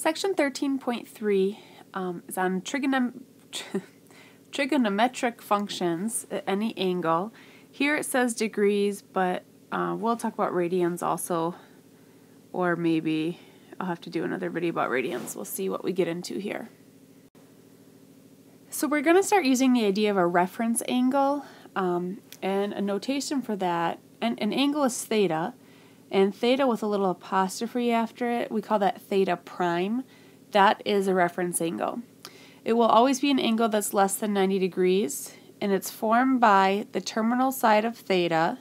Section 13.3 is on trigonometric functions at any angle. Here it says degrees, but we'll talk about radians also, or maybe I'll have to do another video about radians. We'll see what we get into here. So we're going to start using the idea of a reference angle, and a notation for that. And an angle is theta, and theta with a little apostrophe after it, we call that theta prime. That is a reference angle. It will always be an angle that's less than 90 degrees, and it's formed by the terminal side of theta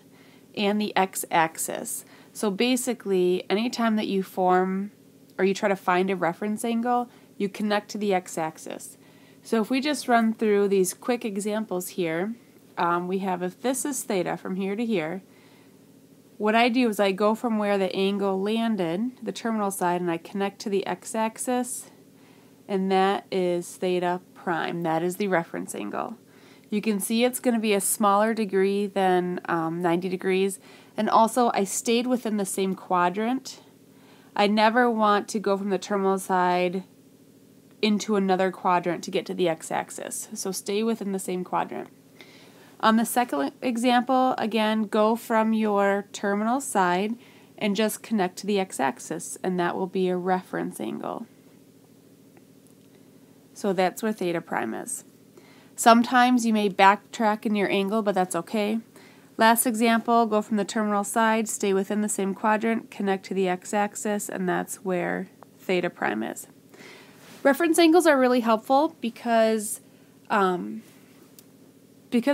and the x-axis. So basically, anytime that you form or you try to find a reference angle, you connect to the x-axis. So if we just run through these quick examples here, we have if this is theta from here to here, what I do is I go from where the angle landed, the terminal side, and I connect to the x-axis, and that is theta prime. That is the reference angle. You can see it's going to be a smaller degree than 90 degrees, and also I stayed within the same quadrant. I never want to go from the terminal side into another quadrant to get to the x-axis, so stay within the same quadrant. On the second example, again, go from your terminal side and just connect to the x-axis, and that will be a reference angle. So that's where theta prime is. Sometimes you may backtrack in your angle, but that's okay. Last example, go from the terminal side, stay within the same quadrant, connect to the x-axis, and that's where theta prime is. Reference angles are really helpful because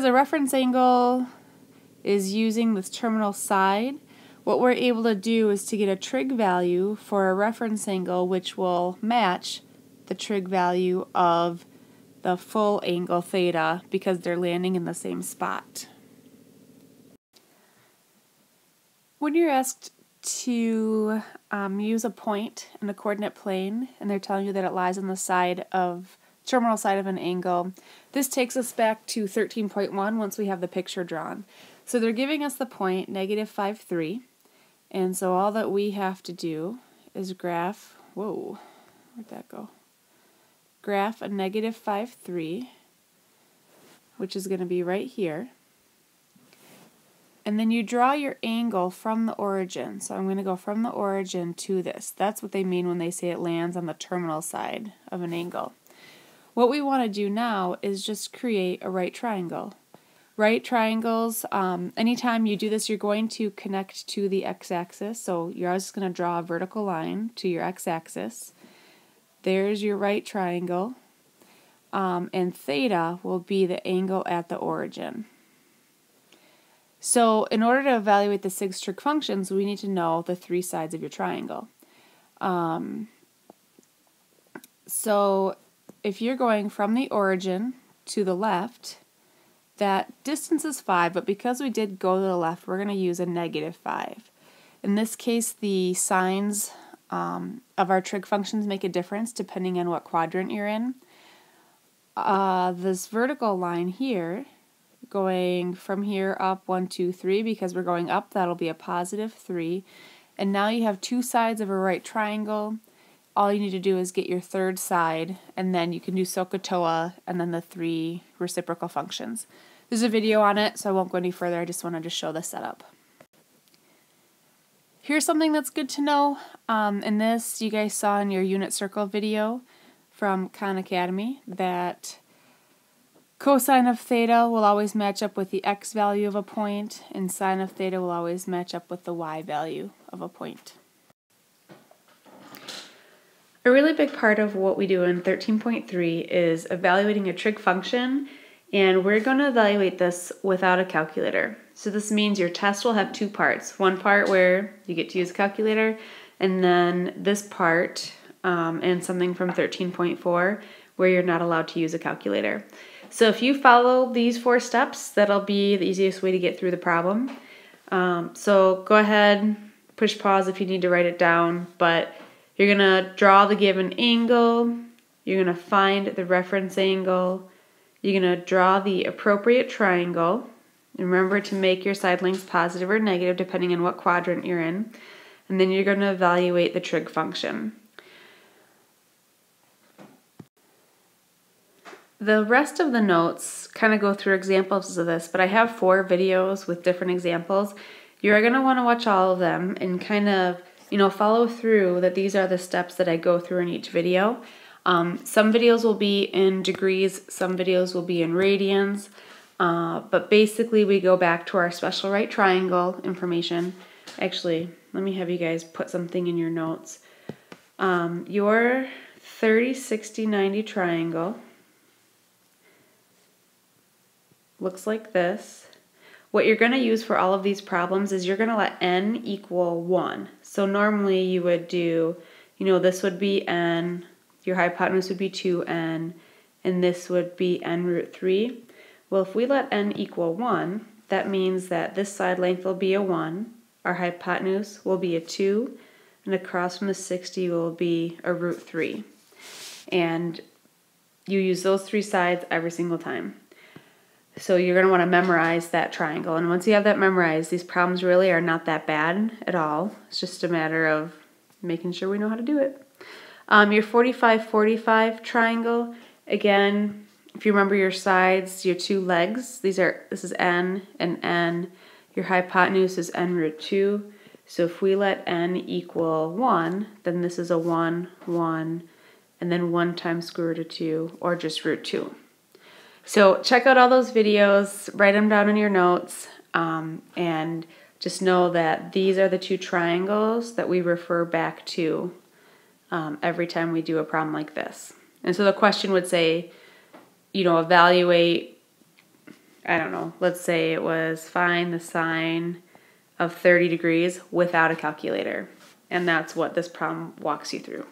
a reference angle is using this terminal side. What we're able to do is to get a trig value for a reference angle which will match the trig value of the full angle theta because they're landing in the same spot. When you're asked to use a point in a coordinate plane and they're telling you that it lies on the terminal side of an angle, this takes us back to 13.1 once we have the picture drawn. So they're giving us the point -5, 3, and so all that we have to do is graph, where'd that go? Graph a -5, 3, which is going to be right here. And then you draw your angle from the origin. So I'm going to go from the origin to this. That's what they mean when they say it lands on the terminal side of an angle. What we want to do now is just create a right triangle. Right triangles, anytime you do this, you're going to connect to the x-axis. So you're just going to draw a vertical line to your x-axis. There's your right triangle. And theta will be the angle at the origin. So in order to evaluate the 6 trig functions, we need to know the 3 sides of your triangle. So if you're going from the origin to the left, that distance is 5, but because we did go to the left, we're going to use a -5. In this case, the signs of our trig functions make a difference depending on what quadrant you're in. This vertical line here, going from here up 1, 2, 3, because we're going up, that'll be a +3. And now you have 2 sides of a right triangle. All you need to do is get your third side, and then you can do SOHCAHTOA, and then the 3 reciprocal functions. There's a video on it, so I won't go any further. I just wanted to show the setup. Here's something that's good to know. In this, you guys saw in your unit circle video from Khan Academy that cosine of theta will always match up with the x value of a point, and sine of theta will always match up with the y value of a point. A really big part of what we do in 13.3 is evaluating a trig function, and we're going to evaluate this without a calculator. So this means your test will have 2 parts. One part where you get to use a calculator, and then this part, and something from 13.4 where you're not allowed to use a calculator. So if you follow these 4 steps, that'll be the easiest way to get through the problem. So go ahead, push pause if you need to write it down, but you're going to draw the given angle, you're going to find the reference angle, you're going to draw the appropriate triangle. Remember to make your side lengths positive or negative depending on what quadrant you're in, and then you're going to evaluate the trig function. The rest of the notes kind of go through examples of this, but I have 4 videos with different examples. You're going to want to watch all of them and kind of, follow through that these are the steps that I go through in each video. Some videos will be in degrees, some videos will be in radians, but basically we go back to our special right triangle information. Actually, let me have you guys put something in your notes. Your 30, 60, 90 triangle looks like this. What you're going to use for all of these problems is you're going to let n equal 1. So normally you would do, this would be n, your hypotenuse would be 2n, and this would be n root 3. Well, if we let n equal 1, that means that this side length will be a 1, our hypotenuse will be a 2, and across from the 60 will be a root 3. And you use those 3 sides every single time. So you're going to want to memorize that triangle. And once you have that memorized, these problems really are not that bad at all. It's just a matter of making sure we know how to do it. Your 45-45 triangle, again, if you remember your sides, your 2 legs, this is n and n. Your hypotenuse is n root 2. So if we let n equal 1, then this is a 1, 1, and then 1 times square root of 2, or just root 2. So check out all those videos, write them down in your notes, and just know that these are the 2 triangles that we refer back to every time we do a problem like this. And so the question would say, evaluate, I don't know, let's say it was find the sine of 30 degrees without a calculator. And that's what this problem walks you through.